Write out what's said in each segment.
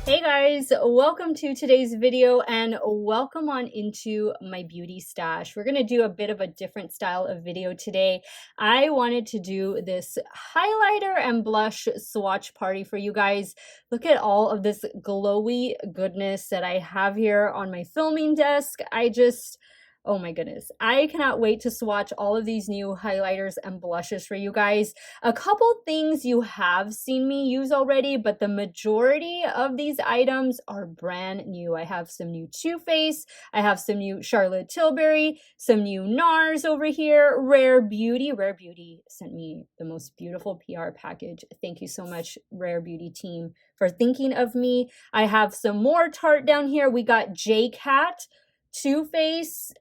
Hey guys, welcome to today's video and welcome on into my beauty stash. We're going to do a bit of a different style of video today. I wanted to do this highlighter and blush swatch party for you guys. Look at all of this glowy goodness that I have here on my filming desk. Oh my goodness, I cannot wait to swatch all of these new highlighters and blushes for you guys. A couple things you have seen me use already, but the majority of these items are brand new. I have some new Too Faced, I have some new Charlotte Tilbury, some new Nars over here, Rare Beauty. Rare Beauty sent me the most beautiful PR package. Thank you so much, Rare Beauty team, for thinking of me. I have some more Tarte down here. We got J-Cat, Too Faced,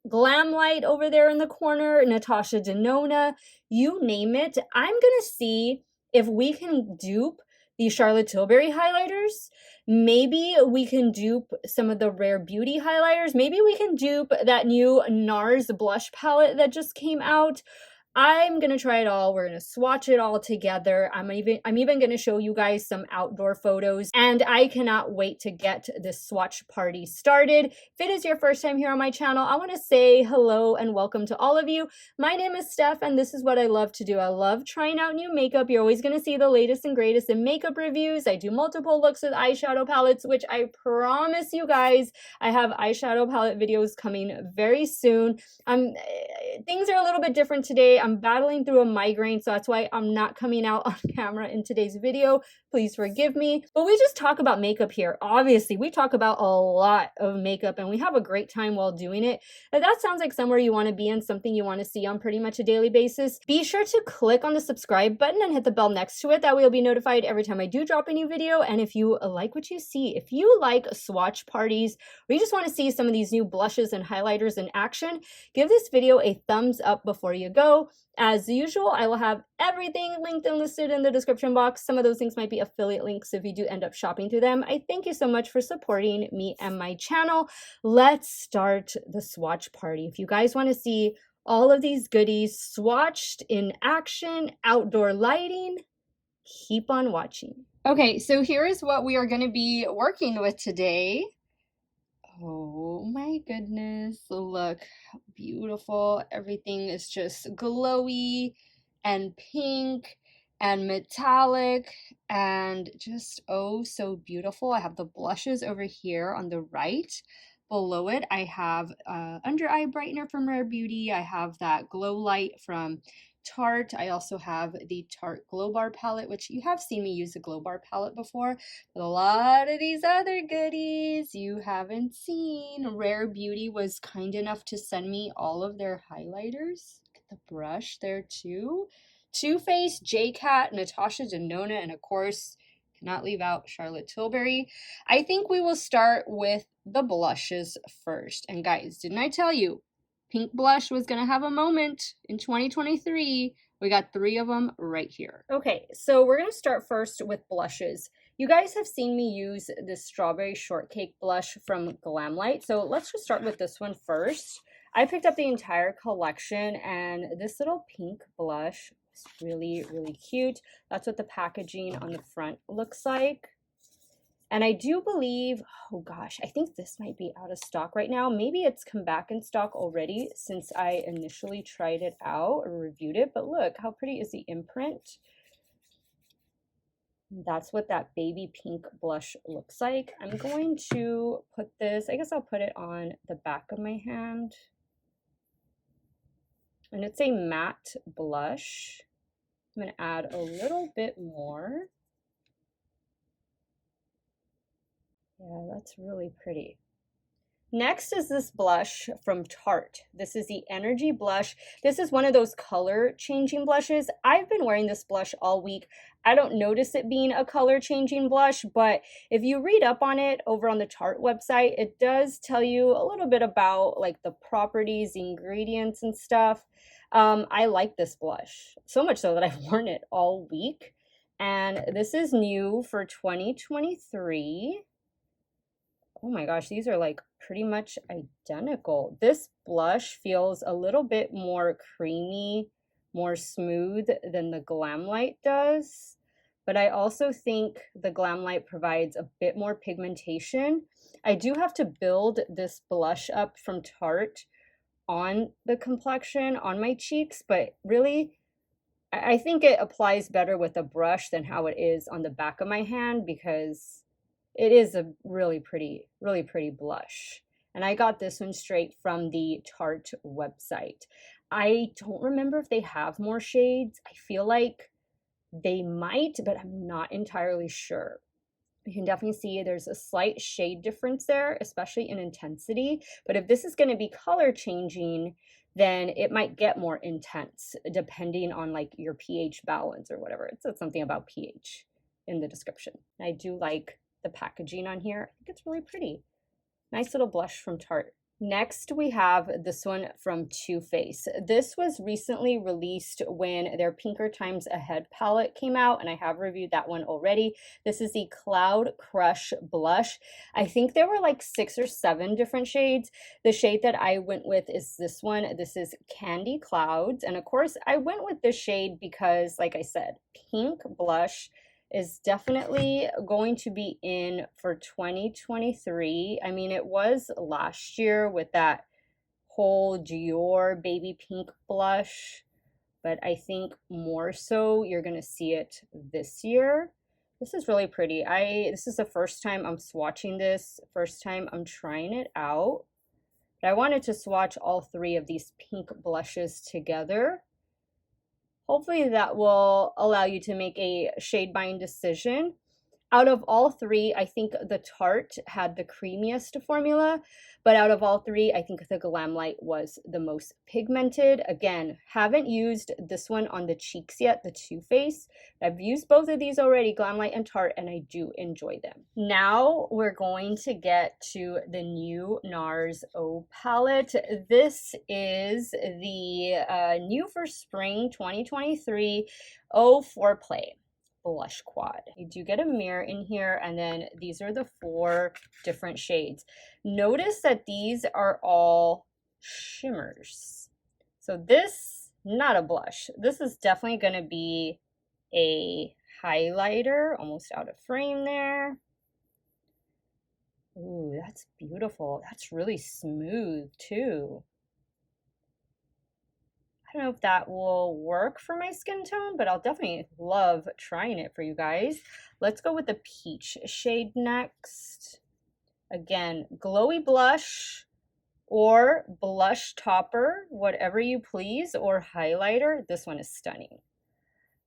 Glamlite over there in the corner, Natasha, Denona, you name it. I'm gonna see if we can dupe the Charlotte Tilbury highlighters. Maybe we can dupe some of the Rare Beauty highlighters. Maybe we can dupe that new Nars blush palette that just came out. I'm gonna try it all. We're gonna swatch it all together. I'm even gonna show you guys some outdoor photos, and I cannot wait to get this swatch party started. If it is your first time here on my channel, I want to say hello and welcome to all of you. My name is Steff, and this is what I love to do. I love trying out new makeup. You're always gonna see the latest and greatest in makeup reviews. I do multiple looks with eyeshadow palettes, which I promise you guys, I have eyeshadow palette videos coming very soon. Things are a little bit different today. I'm battling through a migraine, so that's why I'm not coming out on camera in today's video. Please forgive me. But we just talk about makeup here. Obviously, we talk about a lot of makeup and we have a great time while doing it. If that sounds like somewhere you want to be and something you want to see on pretty much a daily basis, be sure to click on the subscribe button and hit the bell next to it. That way you'll be notified every time I do drop a new video. And if you like what you see, if you like swatch parties, or you just want to see some of these new blushes and highlighters in action, give this video a thumbs up before you go. As usual, I will have everything linked and listed in the description box. Some of those things might be affiliate links if you do end up shopping through them. I thank you so much for supporting me and my channel. Let's start the swatch party. If you guys want to see all of these goodies swatched in action, outdoor lighting, keep on watching. Okay, so here is what we are going to be working with today. Oh my goodness, look how beautiful. Everything is just glowy and pink and metallic and just oh so beautiful. I have the blushes over here on the right. Below it, I have under eye brightener from Rare Beauty. I have that Glowlight from Tarte. I also have the Tarte Glow Bar palette, which you have seen me use the Glow Bar palette before. But a lot of these other goodies you haven't seen. Rare Beauty was kind enough to send me all of their highlighters. Look at the brush there too. Too Faced, J-Cat, Natasha, Denona, and of course, cannot leave out Charlotte Tilbury. I think we will start with the blushes first. And guys, didn't I tell you pink blush was going to have a moment in 2023? We got 3 of them right here. Okay, so we're going to start first with blushes. You guys have seen me use this Strawberry Shortcake blush from Glamlite. So let's just start with this one first. I picked up the entire collection and this little pink blush is really, really cute. That's what the packaging on the front looks like. And I do believe, oh gosh, I think this might be out of stock right now. Maybe it's come back in stock already since I initially tried it out or reviewed it. But look, how pretty is the imprint? That's what that baby pink blush looks like. I'm going to put this, I guess I'll put it on the back of my hand. And it's a matte blush. I'm going to add a little bit more. Yeah, that's really pretty. Next is this blush from Tarte. This is the Energy Blush. This is one of those color changing blushes. I've been wearing this blush all week. I don't notice it being a color changing blush, but if you read up on it over on the Tarte website, it does tell you a little bit about like the properties, the ingredients and stuff. I like this blush so much so that I've worn it all week. And this is new for 2023. Oh my gosh, these are like pretty much identical. This blush feels a little bit more creamy, more smooth than the Glamlite does. but I also think the Glamlite provides a bit more pigmentation. I do have to build this blush up from Tarte on the complexion, on my cheeks, but really, I think it applies better with a brush than how it is on the back of my hand, because it is a really pretty blush. And I got this one straight from the Tarte website. I don't remember if they have more shades. I feel like they might, but I'm not entirely sure. You can definitely see there's a slight shade difference there, especially in intensity. But if this is going to be color changing, then it might get more intense depending on like your pH balance or whatever. It said something about pH in the description. I do like the packaging on here. I think it's really pretty. Nice little blush from Tarte. Next, we have this one from Too Faced. This was recently released when their Pinker Times Ahead palette came out, and I have reviewed that one already. This is the Cloud Crush blush. I think there were like 6 or 7 different shades. The shade that I went with is this one. This is Candy Clouds, and of course, I went with this shade because, like I said, pink blush is definitely going to be in for 2023. I mean, it was last year with that whole Dior baby pink blush, but I think more so you're gonna see it this year. This is really pretty. This is the first time I'm swatching this, first time I'm trying it out. But I wanted to swatch all 3 of these pink blushes together. Hopefully that will allow you to make a shade buying decision. Out of all 3, I think the Tarte had the creamiest formula, but out of all 3, I think the Glamlite was the most pigmented. Again, haven't used this one on the cheeks yet, the Too Faced. I've used both of these already, Glamlite and Tarte, and I do enjoy them. Now we're going to get to the new Nars O palette. This is the new for spring 2023 O Foreplay blush quad. You do get a mirror in here, and then these are the 4 different shades. Notice that these are all shimmers. So this, not a blush. This is definitely going to be a highlighter, almost out of frame there. Ooh, that's beautiful. That's really smooth too. I don't know if that will work for my skin tone, but I'll definitely love trying it for you guys. Let's go with the peach shade next. Again, glowy blush or blush topper, whatever you please, or highlighter. This one is stunning.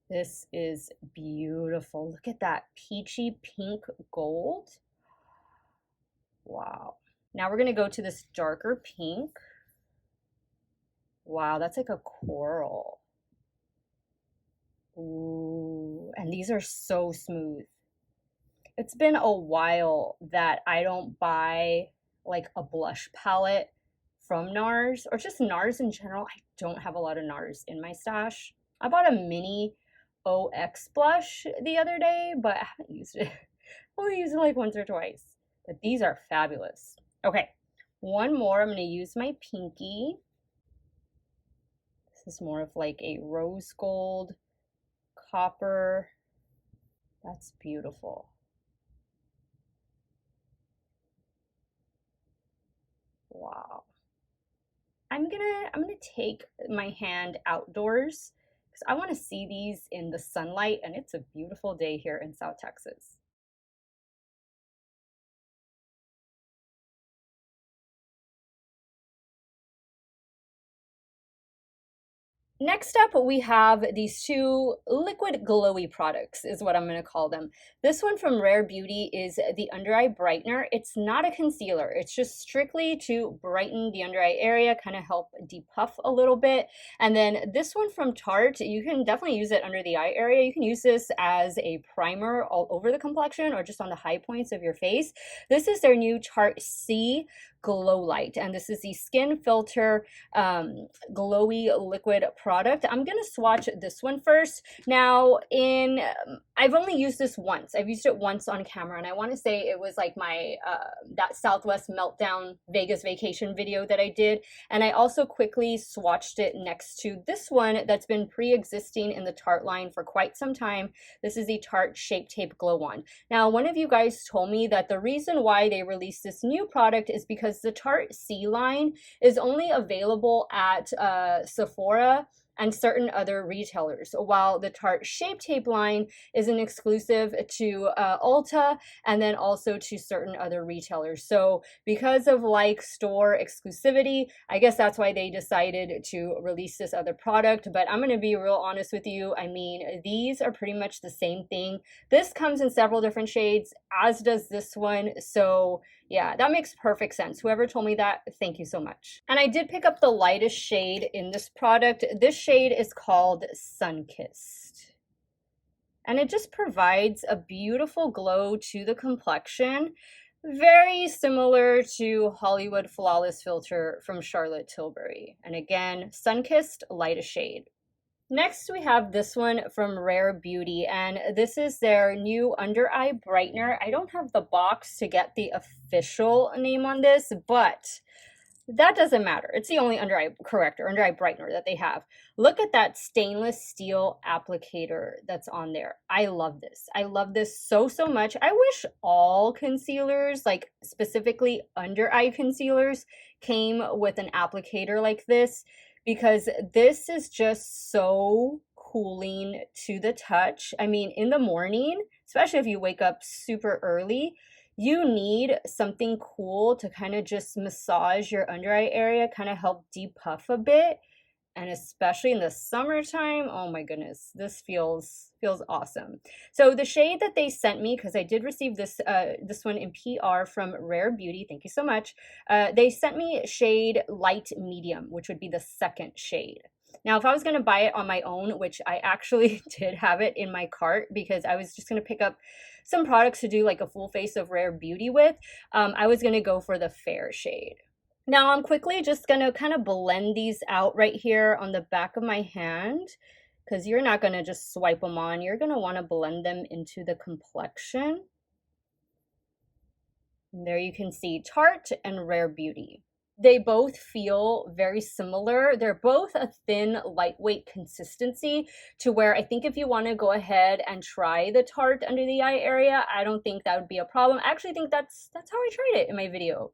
This is beautiful. Look at that peachy pink gold. Wow. Now we're going to go to this darker pink. Wow, that's like a coral. Ooh, and these are so smooth. It's been a while that I don't buy like a blush palette from Nars, or just Nars in general. I don't have a lot of Nars in my stash. I bought a mini OX blush the other day, but I haven't used it. Only used it like once or twice. But these are fabulous. Okay, one more. I'm going to use my pinky. This is more of like a rose gold, copper. That's beautiful. Wow. I'm gonna take my hand outdoors because I want to see these in the sunlight, and it's a beautiful day here in South Texas. Next up, we have these 2 liquid glowy products, is what I'm going to call them. This one from Rare Beauty is the Under Eye Brightener. It's not a concealer. It's just strictly to brighten the under eye area, kind of help depuff a little bit. And then this one from Tarte, you can definitely use it under the eye area. You can use this as a primer all over the complexion or just on the high points of your face. This is their new Tarte C Glowlight, and this is the Skin Filter glowy liquid product. I'm gonna swatch this one first. Now, I've only used this once. I've used it once on camera, and I want to say it was like my that Southwest Meltdown Vegas vacation video that I did, and I also quickly swatched it next to this one that's been pre-existing in the Tarte line for quite some time. This is the Tarte Shape Tape Glow Wand. Now, one of you guys told me that the reason why they released this new product is because the Tarte C line is only available at Sephora and certain other retailers, while the Tarte Shape Tape line is an exclusive to Ulta and then also to certain other retailers. So because of like store exclusivity, I guess that's why they decided to release this other product. But I'm going to be real honest with you. I mean, these are pretty much the same thing. This comes in several different shades, as does this one. So yeah, that makes perfect sense. Whoever told me that, thank you so much. And I did pick up the lightest shade in this product. This shade is called Sunkissed. And it just provides a beautiful glow to the complexion, very similar to Hollywood Flawless Filter from Charlotte Tilbury. And again, Sunkissed, lightest shade. Next, we have this one from Rare Beauty, and this is their new under eye brightener. I don't have the box to get the official name on this, but that doesn't matter. It's the only under eye corrector, under eye brightener that they have. Look at that stainless steel applicator that's on there. I love this. I love this so much. I wish all concealers, like specifically under eye concealers, came with an applicator like this, because this is just so cooling to the touch. I mean, in the morning, especially if you wake up super early, you need something cool to kind of just massage your under eye area, kind of help depuff a bit. And especially in the summertime, oh my goodness, this feels awesome. So the shade that they sent me, because I did receive this this one in PR from Rare Beauty, thank you so much. They sent me shade Light Medium, which would be the second shade. Now, if I was going to buy it on my own, which I actually did have it in my cart because I was just going to pick up some products to do like a full face of Rare Beauty with, I was going to go for the fair shade. Now I'm quickly just going to kind of blend these out right here on the back of my hand, because you're not going to just swipe them on. You're going to want to blend them into the complexion. And there you can see Tarte and Rare Beauty. They both feel very similar. They're both a thin, lightweight consistency, to where I think if you want to go ahead and try the Tarte under the eye area, I don't think that would be a problem. I actually think that's how I tried it in my video.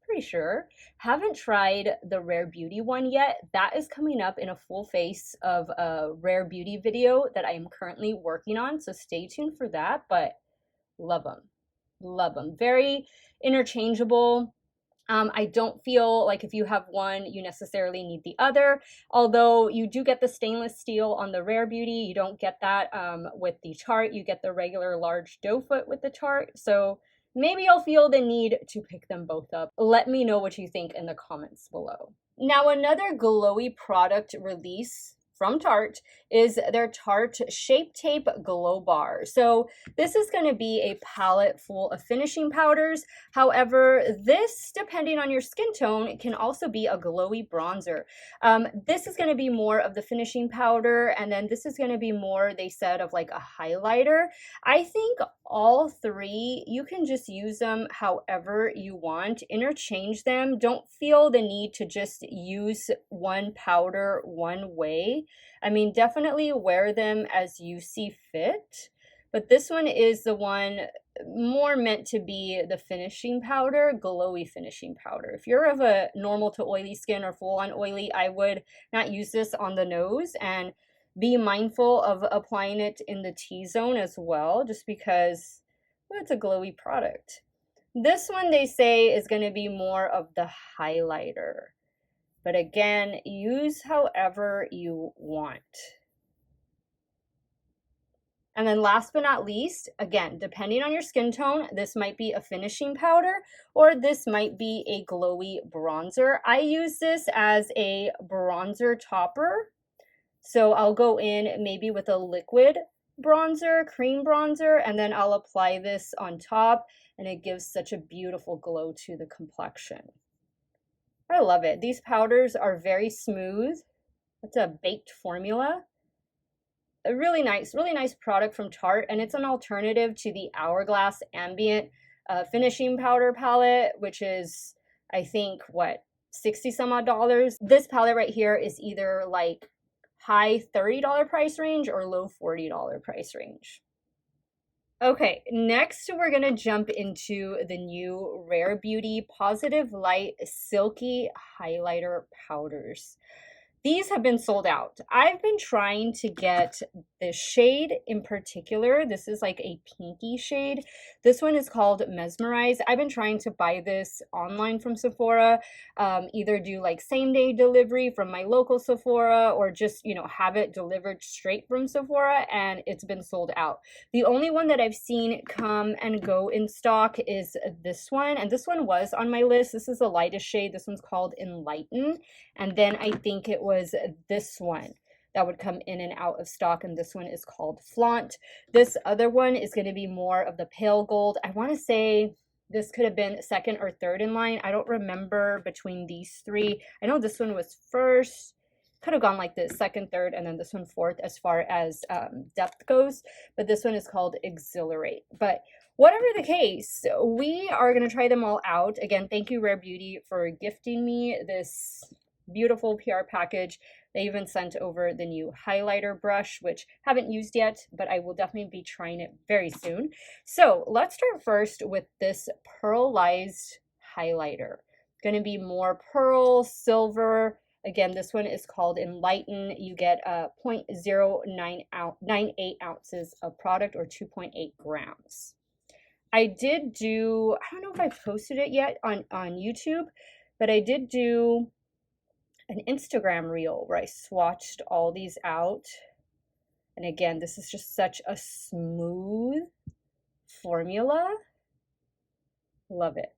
Pretty sure. Haven't tried the Rare Beauty one yet. That is coming up in a full face of a Rare Beauty video that I am currently working on, so stay tuned for that. But love them. Love them. Very interchangeable. I don't feel like if you have one, you necessarily need the other. Although you do get the stainless steel on the Rare Beauty, you don't get that with the Tarte. You get the regular large doe foot with the Tarte. So maybe you'll feel the need to pick them both up. Let me know what you think in the comments below. Now, another glowy product release from Tarte is their Tarte Shape Tape Glow Bar. So this is going to be a palette full of finishing powders. However, this, depending on your skin tone, can also be a glowy bronzer. This is going to be more of the finishing powder, and then this is going to be more, they said, of like a highlighter. I think all three, you can just use them however you want. Interchange them. Don't feel the need to just use one powder one way. I mean, definitely wear them as you see fit, but this one is the one more meant to be the finishing powder, glowy finishing powder. If you're of a normal to oily skin or full on oily, I would not use this on the nose, and be mindful of applying it in the T-zone as well, just because it's a glowy product. This one, they say, is going to be more of the highlighter. But again, use however you want. And then last but not least, again, depending on your skin tone, this might be a finishing powder or this might be a glowy bronzer. I use this as a bronzer topper. So I'll go in maybe with a liquid bronzer, cream bronzer, and then I'll apply this on top, and it gives such a beautiful glow to the complexion. I love it. These powders are very smooth. It's a baked formula. A really nice product from Tarte, and it's an alternative to the Hourglass Ambient finishing powder palette, which is, I think, what, 60 some odd dollars. This palette right here is either like high $30 price range or low $40 price range. Okay, next we're gonna jump into the new Rare Beauty Positive Light Silky Highlighter Powders. These have been sold out. I've been trying to get this shade in particular. This is like a pinky shade. This one is called Mesmerize. I've been trying to buy this online from Sephora, either do like same day delivery from my local Sephora or just, you know, have it delivered straight from Sephora, and it's been sold out. The only one that I've seen come and go in stock is this one, and this one was on my list. This is the lightest shade. This one's called Enlighten. And then I think it was this one that would come in and out of stock, and this one is called Flaunt. This other one is going to be more of the pale gold. I want to say this could have been second or third in line. I don't remember between these three. I know this one was first. Could have gone like this, second, third, and then this one fourth as far as depth goes. But this one is called Exhilarate. But whatever the case, we are going to try them all out. Again, thank you, Rare Beauty, for gifting me this beautiful PR package. They even sent over the new highlighter brush, which I haven't used yet, but I will definitely be trying it very soon. So let's start first with this pearlized highlighter. Going to be more pearl, silver. Again, this one is called Enlighten. You get 0.098 ounces of product, or 2.8 grams. I did do, I don't know if I posted it yet on YouTube, but I did do an Instagram reel where I swatched all these out. And again, this is just such a smooth formula. Love it.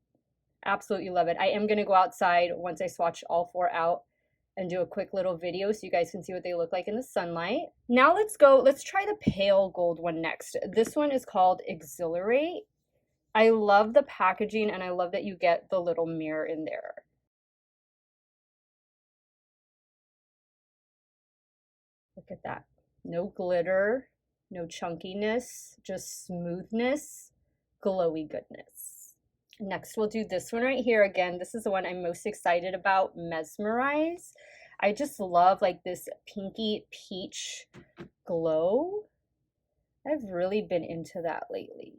Absolutely love it. I am going to go outside once I swatch all four out and do a quick little video so you guys can see what they look like in the sunlight. Now let's try the pale gold one next. This one is called Exhilarate. I love the packaging, and I love that you get the little mirror in there. Look at that. No glitter, no chunkiness, just smoothness, glowy goodness. Next, we'll do this one right here. Again, this is the one I'm most excited about, Mesmerize. I just love like this pinky peach glow. I've really been into that lately.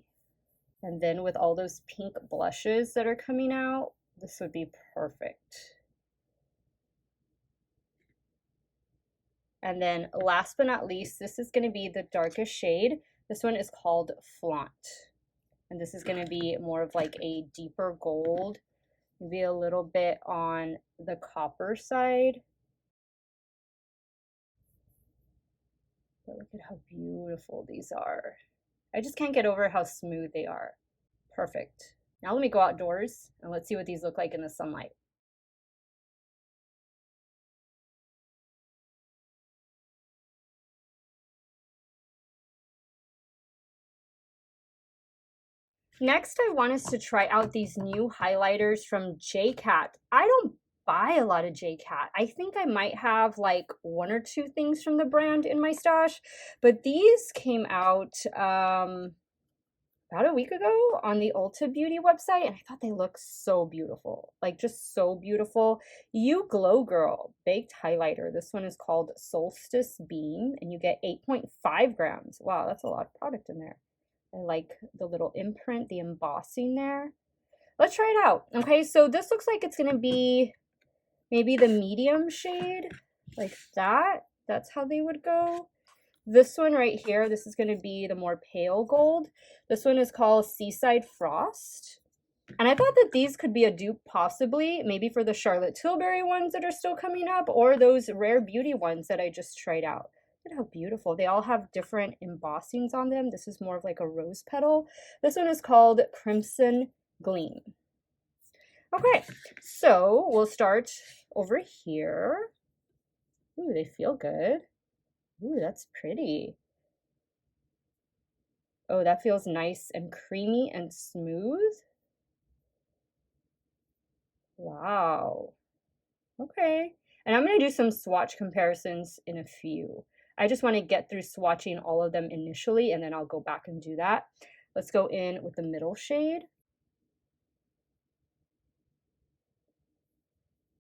And then with all those pink blushes that are coming out, this would be perfect. And then last but not least, this is going to be the darkest shade. This one is called Flaunt. And this is going to be more of like a deeper gold, maybe a little bit on the copper side. But look at how beautiful these are. I just can't get over how smooth they are. Perfect. Now let me go outdoors and let's see what these look like in the sunlight. Next, I want us to try out these new highlighters from JCat. I don't buy a lot of JCat. I think I might have like one or two things from the brand in my stash, but these came out about a week ago on the Ulta Beauty website, and I thought they looked so beautiful, like just so beautiful. You Glow Girl Baked Highlighter. This one is called Solstice Beam, and you get 8.5 grams. Wow, that's a lot of product in there. I like the little imprint, the embossing there. Let's try it out. Okay, so this looks like it's gonna be maybe the medium shade, like that. That's how they would go. This one right here, this is gonna be the more pale gold. This one is called Seaside Frost. And I thought that these could be a dupe possibly, maybe for the Charlotte Tilbury ones that are still coming up, or those Rare Beauty ones that I just tried out. Look at how beautiful. They all have different embossings on them. This is more of like a rose petal. This one is called Crimson Gleam. Okay, so we'll start over here. Ooh, they feel good. Ooh, that's pretty. Oh, that feels nice and creamy and smooth. Wow. Okay. And I'm going to do some swatch comparisons in a few. I just want to get through swatching all of them initially, and then I'll go back and do that. Let's go in with the middle shade.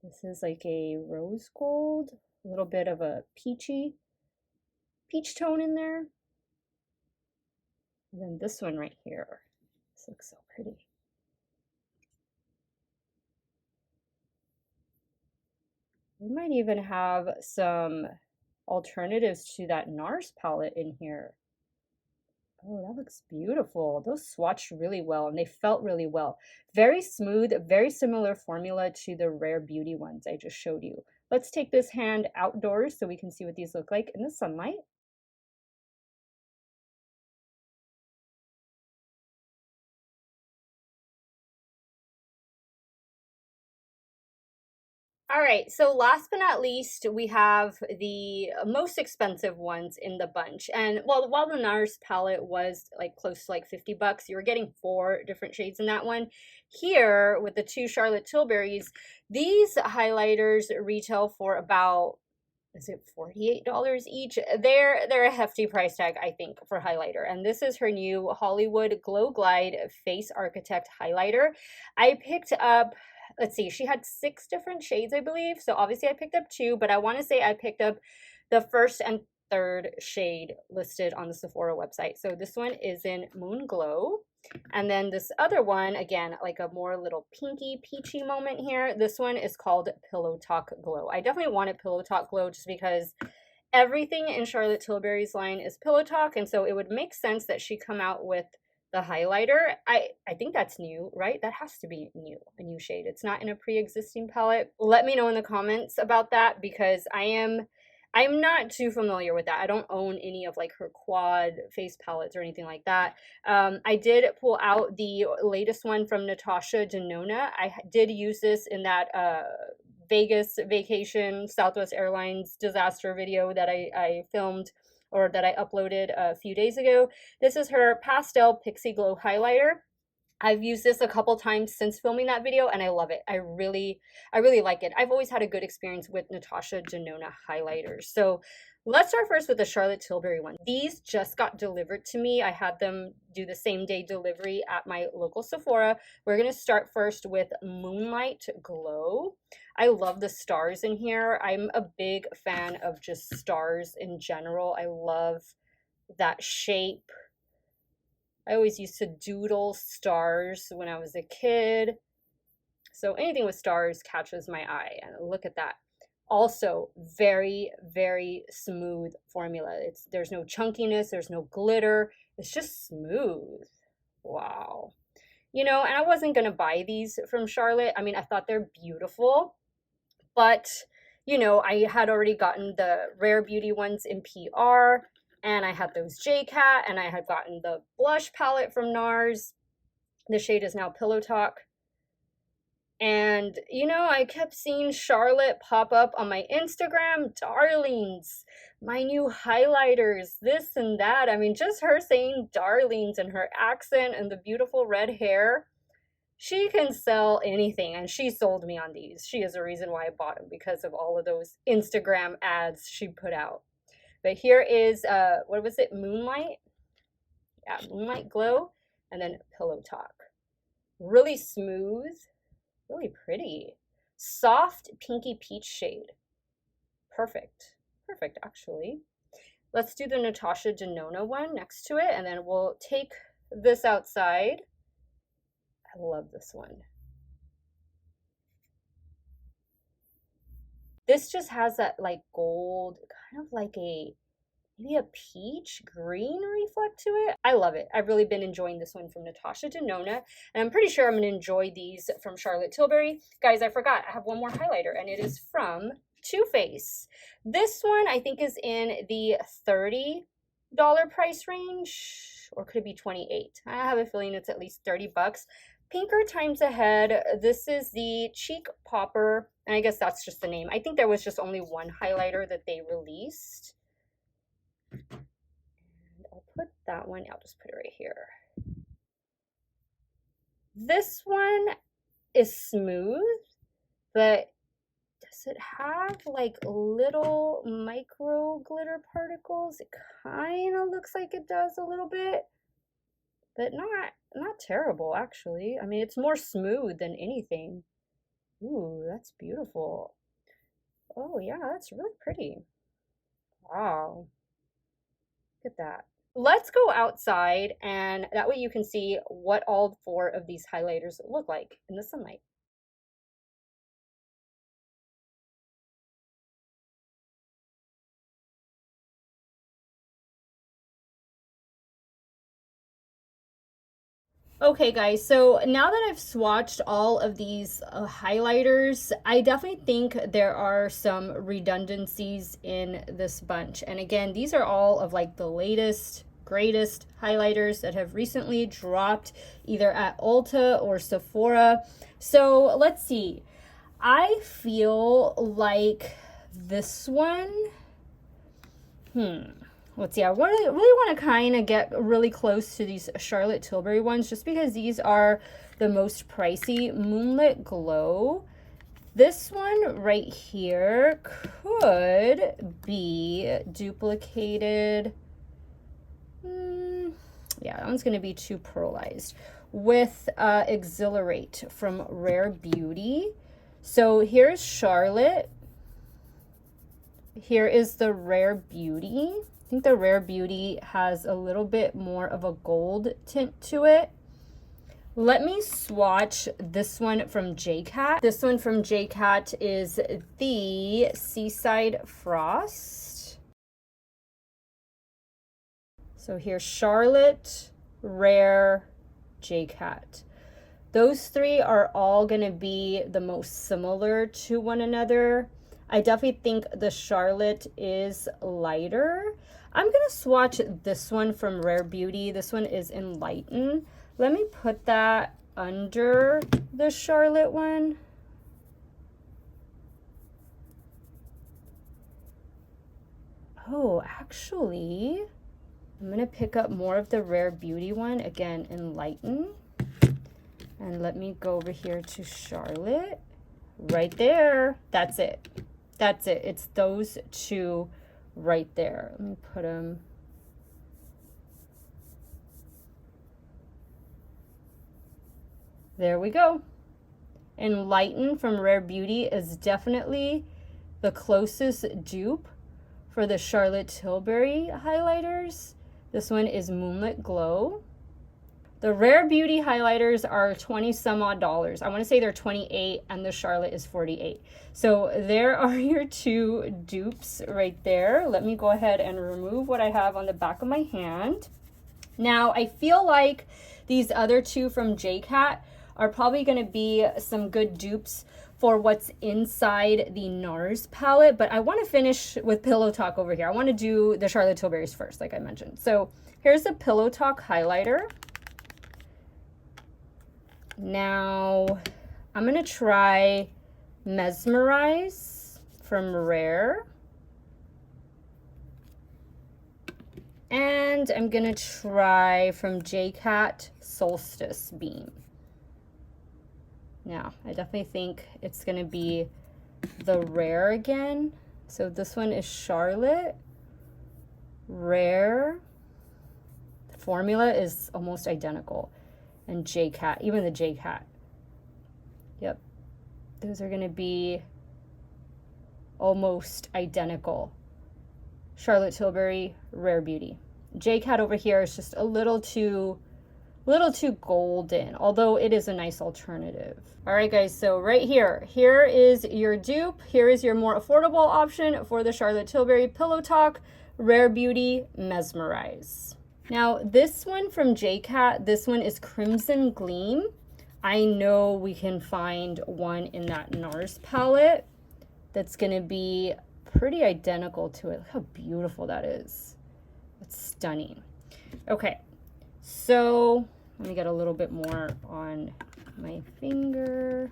This is like a rose gold, a little bit of a peach tone in there. And then this one right here. This looks so pretty. We might even have some alternatives to that Nars palette in here. Oh, that looks beautiful. Those swatched really well and they felt really well. Very smooth, very similar formula to the Rare Beauty ones I just showed you. Let's take this hand outdoors so we can see what these look like in the sunlight. All right, so last but not least, we have the most expensive ones in the bunch. And well, while the Nars palette was like close to like 50 bucks, you were getting 4 different shades in that one. Here, with the 2 Charlotte Tilburys, these highlighters retail for about, is it $48 each? They're a hefty price tag, I think, for highlighter. And this is her new Hollywood Glow Glide Face Architect highlighter. I picked up, let's see, she had 6 different shades, I believe. So obviously I picked up 2, but I want to say I picked up the first and third shade listed on the Sephora website. So this one is in Moon Glow. And then this other one, again, like a more little pinky peachy moment here. This one is called Pillow Talk Glow. I definitely wanted Pillow Talk Glow just because everything in Charlotte Tilbury's line is Pillow Talk. And so it would make sense that she come out with the highlighter. I think that's new, right? That has to be new, a new shade. It's not in a pre-existing palette. Let me know in the comments about that because I'm not too familiar with that. I don't own any of like her quad face palettes or anything like that. I did pull out the latest one from Natasha, Denona. I did use this in that Vegas vacation Southwest Airlines disaster video that I filmed or that I uploaded a few days ago. This is her Pastel Pixi Glow Highlighter. I've used this a couple times since filming that video and I love it. I really like it. I've always had a good experience with Natasha Denona highlighters. So let's start first with the Charlotte Tilbury one. These just got delivered to me. I had them do the same day delivery at my local Sephora. We're going to start first with Moonlight Glow. I love the stars in here. I'm a big fan of just stars in general. I love that shape. I always used to doodle stars when I was a kid. So anything with stars catches my eye. And look at that. Also, very, very smooth formula. There's no chunkiness, there's no glitter. It's just smooth. Wow. You know, and I wasn't going to buy these from Charlotte. I mean, I thought they're beautiful. But, you know, I had already gotten the Rare Beauty ones in PR. And I had those JCat, and I had gotten the blush palette from Nars. The shade is now Pillow Talk. And, you know, I kept seeing Charlotte pop up on my Instagram. Darlings, my new highlighters, this and that. I mean, just her saying darlings and her accent and the beautiful red hair. She can sell anything, and she sold me on these. She is the reason why I bought them, because of all of those Instagram ads she put out. But here is, what was it, Moonlight? Yeah, Moonlight Glow, and then Pillow Talk. Really smooth, really pretty. Soft pinky peach shade. Perfect. Perfect, actually. Let's do the Natasha Denona one next to it, and then we'll take this outside. I love this one. This just has that like gold, kind of like maybe a peach green reflect to it. I love it. I've really been enjoying this one from Natasha Denona, and I'm pretty sure I'm going to enjoy these from Charlotte Tilbury. Guys, I forgot, I have one more highlighter, and it is from Too Faced. This one I think is in the $30 price range, or could it be 28? I have a feeling it's at least 30 bucks. Pinker Times Ahead. This is the Cheek Popper, and I guess that's just the name. I think there was just only one highlighter that they released. And I'll put that one, I'll just put it right here. This one is smooth, but does it have like little micro glitter particles? It kind of looks like it does a little bit, but not terrible actually. I mean, it's more smooth than anything. Ooh, that's beautiful. Oh yeah, that's really pretty. Wow, look at that. Let's go outside and that way you can see what all 4 of these highlighters look like in the sunlight. Okay guys, so now that I've swatched all of these highlighters, I definitely think there are some redundancies in this bunch. And again, these are all of like the latest, greatest highlighters that have recently dropped either at Ulta or Sephora. So let's see. I feel like this one, let's see, I really want to kind of get really close to these Charlotte Tilbury ones just because these are the most pricey. Moonlit Glow. This one right here could be duplicated. Yeah, that one's going to be too pearlized. With Exhilarate from Rare Beauty. So here's Charlotte. Here is the Rare Beauty. I think the Rare Beauty has a little bit more of a gold tint to it. Let me swatch this one from JCat. This one from JCat is the Seaside Frost. So here's Charlotte, Rare, JCat. Those 3 are all going to be the most similar to one another. I definitely think the Charlotte is lighter. I'm going to swatch this one from Rare Beauty. This one is Enlighten. Let me put that under the Charlotte one. Oh, actually, I'm going to pick up more of the Rare Beauty one. Again, Enlighten. And let me go over here to Charlotte. Right there. That's it. That's it. It's those 2 right there. Let me put them. There we go. Enlighten from Rare Beauty is definitely the closest dupe for the Charlotte Tilbury highlighters. This one is Moonlit Glow. The Rare Beauty highlighters are 20 some odd dollars. I want to say they're 28 and the Charlotte is 48. So there are your 2 dupes right there. Let me go ahead and remove what I have on the back of my hand. Now I feel like these other 2 from JCat are probably going to be some good dupes for what's inside the Nars palette, but I want to finish with Pillow Talk over here. I want to do the Charlotte Tilbury's first, like I mentioned. So here's the Pillow Talk highlighter. Now, I'm going to try Mesmerize from Rare. And I'm going to try from JCat Solstice Beam. Now, I definitely think it's going to be the Rare again. So this one is Charlotte, Rare. The formula is almost identical. And JCat, even the JCat. Yep. Those are going to be almost identical. Charlotte Tilbury, Rare Beauty. JCat over here is just a little too golden, although it is a nice alternative. All right, guys, so right here is your dupe. Here is your more affordable option for the Charlotte Tilbury Pillow Talk, Rare Beauty, Mesmerize. Now, this one from JCat, this one is Crimson Gleam. I know we can find one in that Nars palette that's going to be pretty identical to it. Look how beautiful that is. It's stunning. Okay, so let me get a little bit more on my finger.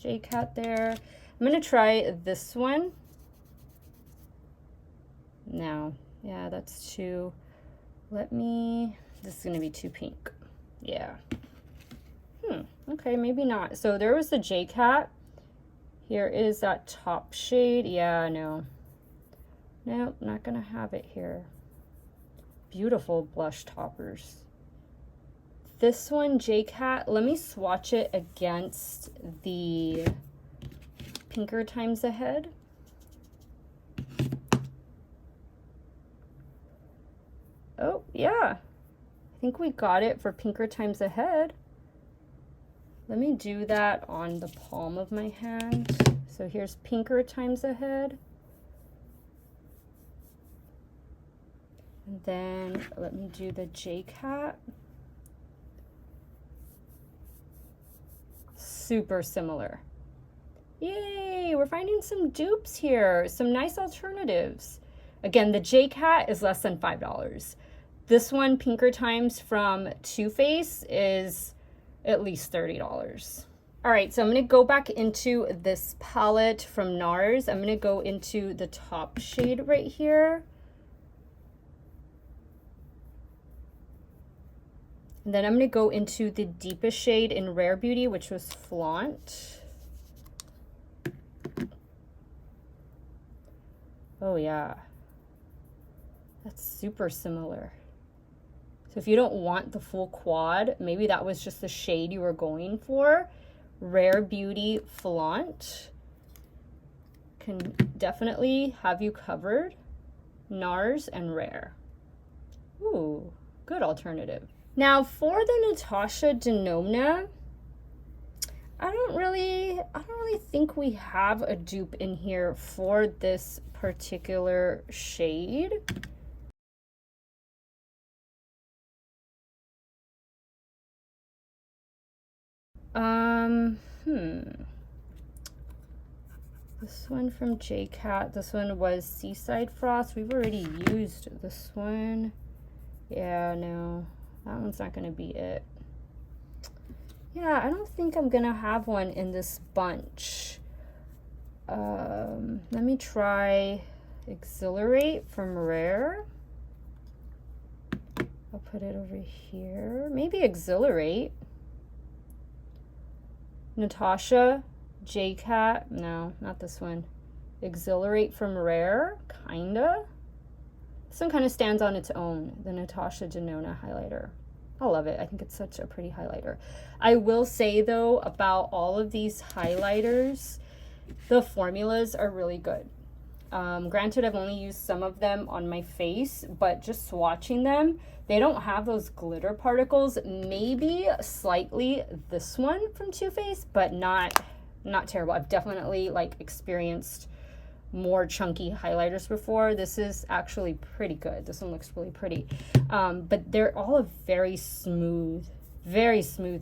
JCat there. I'm going to try this one. Now, yeah, that's too... this is going to be too pink. Yeah. Okay, maybe not. So there was the JCat. Here is that top shade. Yeah, no. Nope, not gonna have it here. Beautiful blush toppers. This one, J-Cat, let me swatch it against the Pinker Times Ahead. Oh, yeah. I think we got it for Pinker Times Ahead. Let me do that on the palm of my hand. So here's Pinker Times Ahead. And then let me do the J-Cat. Super similar. Yay, we're finding some dupes here, some nice alternatives. Again, the J-Cat is less than $5. This one, Pinker Times from Too Faced, is at least $30. All right, so I'm gonna go back into this palette from Nars. I'm gonna go into the top shade right here. And then I'm gonna go into the deepest shade in Rare Beauty, which was Flaunt. Oh yeah, that's super similar. So if you don't want the full quad, maybe that was just the shade you were going for. Rare Beauty Flaunt can definitely have you covered. Nars and Rare. Ooh, good alternative. Now for the Natasha Denona, I don't really think we have a dupe in here for this particular shade. This one from J-Cat, this one was Seaside Frost. We've already used this one. Yeah, no, that one's not gonna be it. Yeah, I don't think I'm gonna have one in this bunch. Let me try Exhilarate from Rare. I'll put it over here. Maybe Exhilarate. Natasha, J-Cat, no, not this one. Exhilarate from Rare, kinda. This one kind of stands on its own, the Natasha Denona highlighter. I love it. I think it's such a pretty highlighter. I will say though, about all of these highlighters, the formulas are really good. Granted, I've only used some of them on my face, but just swatching them, they don't have those glitter particles. Maybe slightly this one from Too Faced, but not terrible. I've definitely like experienced more chunky highlighters before. This is actually pretty good. This one looks really pretty. But they're all a very smooth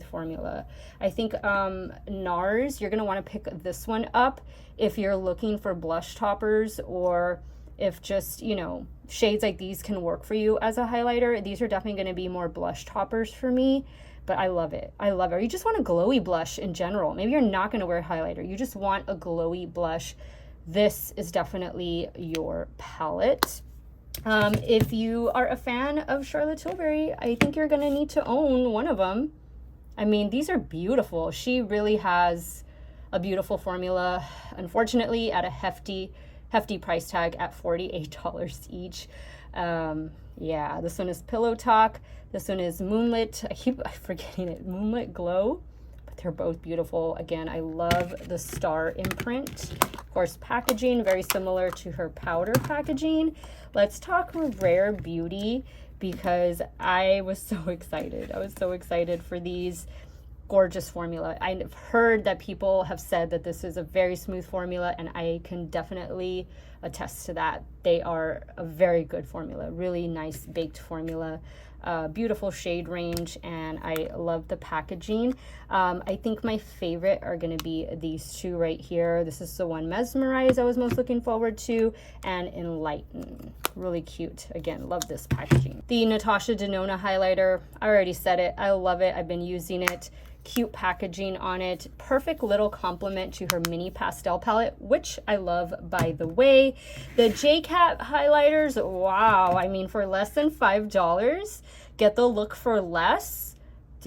formula. I think Nars, you're gonna want to pick this one up if you're looking for blush toppers, or if just, you know, shades like these can work for you as a highlighter. These are definitely going to be more blush toppers for me, but I love it. I love it. Or you just want a glowy blush in general. Maybe you're not going to wear highlighter. You just want a glowy blush. This is definitely your palette. If you are a fan of Charlotte Tilbury, I think you're going to need to own one of them. I mean, these are beautiful. She really has a beautiful formula. Unfortunately, at a hefty price tag at $48 each. Yeah, this one is Pillow Talk. This one is Moonlit. I keep forgetting it. Moonlit Glow. But they're both beautiful. Again, I love the star imprint. Of course, packaging, very similar to her powder packaging. Let's talk Rare Beauty, because I was so excited. I was so excited for these. Gorgeous formula. I've heard that people have said that this is a very smooth formula, and I can definitely attest to that. They are a very good formula, really nice baked formula, beautiful shade range, and I love the packaging. I think my favorite are going to be these two right here. This is the one, Mesmerize, I was most looking forward to, and Enlighten. Really cute. Again, love this packaging. The Natasha Denona highlighter, I already said it. I love it. I've been using it. Cute packaging on it. Perfect little complement to her mini pastel palette, which I love, by the way. The J-Cat highlighters, wow. I mean, for less than $5, get the look for less.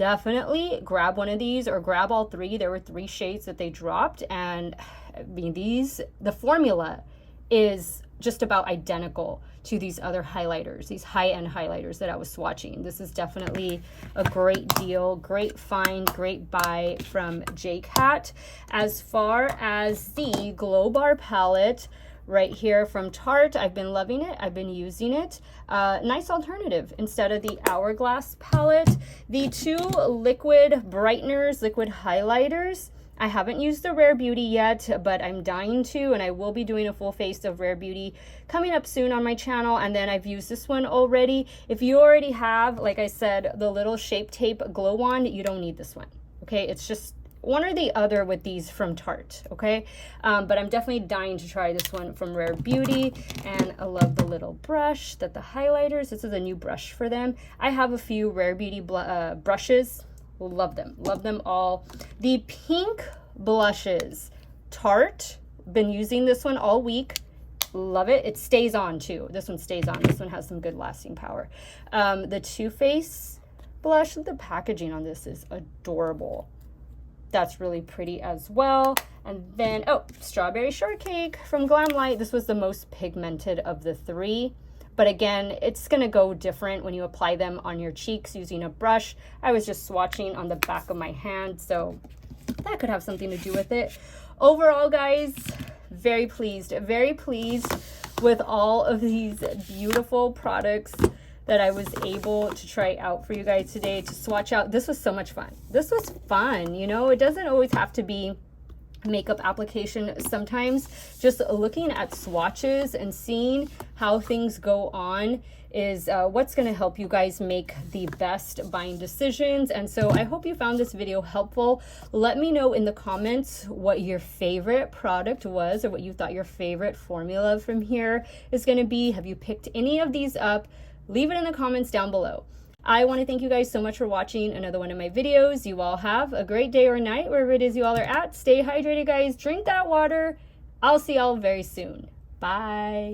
definitely grab one of these or grab all three. There were 3 shades that they dropped, and I mean, the formula is just about identical to these other highlighters, these high-end highlighters that I was swatching. This is definitely a great deal, great find, great buy from JCat. As far as the Glow Bar palette right here from Tarte, I've been loving it. I've been using it. Nice alternative instead of the Hourglass palette. The 2 liquid brighteners, liquid highlighters, I haven't used the Rare Beauty yet, but I'm dying to, and I will be doing a full face of Rare Beauty coming up soon on my channel. And then I've used this one already. If you already have, like I said, the little Shape Tape Glow Wand, you don't need this one, okay? It's just one or the other with these from Tarte, okay? But I'm definitely dying to try this one from Rare Beauty. And I love the little brush that the highlighters, this is a new brush for them. I have a few Rare Beauty brushes. Love them all. The pink blushes, Tarte, been using this one all week. Love it. It stays on too. This one stays on. This one has some good lasting power. The Too Faced blush, the packaging on this is adorable. That's really pretty as well. And then, oh, Strawberry Shortcake from Glamlite. This was the most pigmented of the 3. But again, it's going to go different when you apply them on your cheeks using a brush. I was just swatching on the back of my hand, so that could have something to do with it. Overall, guys, very pleased with all of these beautiful products that I was able to try out for you guys today, to swatch out. This was so much fun. This was fun, you know, it doesn't always have to be makeup application. Sometimes just looking at swatches and seeing how things go on is what's going to help you guys make the best buying decisions. And so I hope you found this video helpful. Let me know in the comments what your favorite product was, or what you thought your favorite formula from here is going to be. Have you picked any of these up? Leave it in the comments down below. I want to thank you guys so much for watching another one of my videos. You all have a great day or night, wherever it is you all are at. Stay hydrated, guys. Drink that water. I'll see y'all very soon. Bye.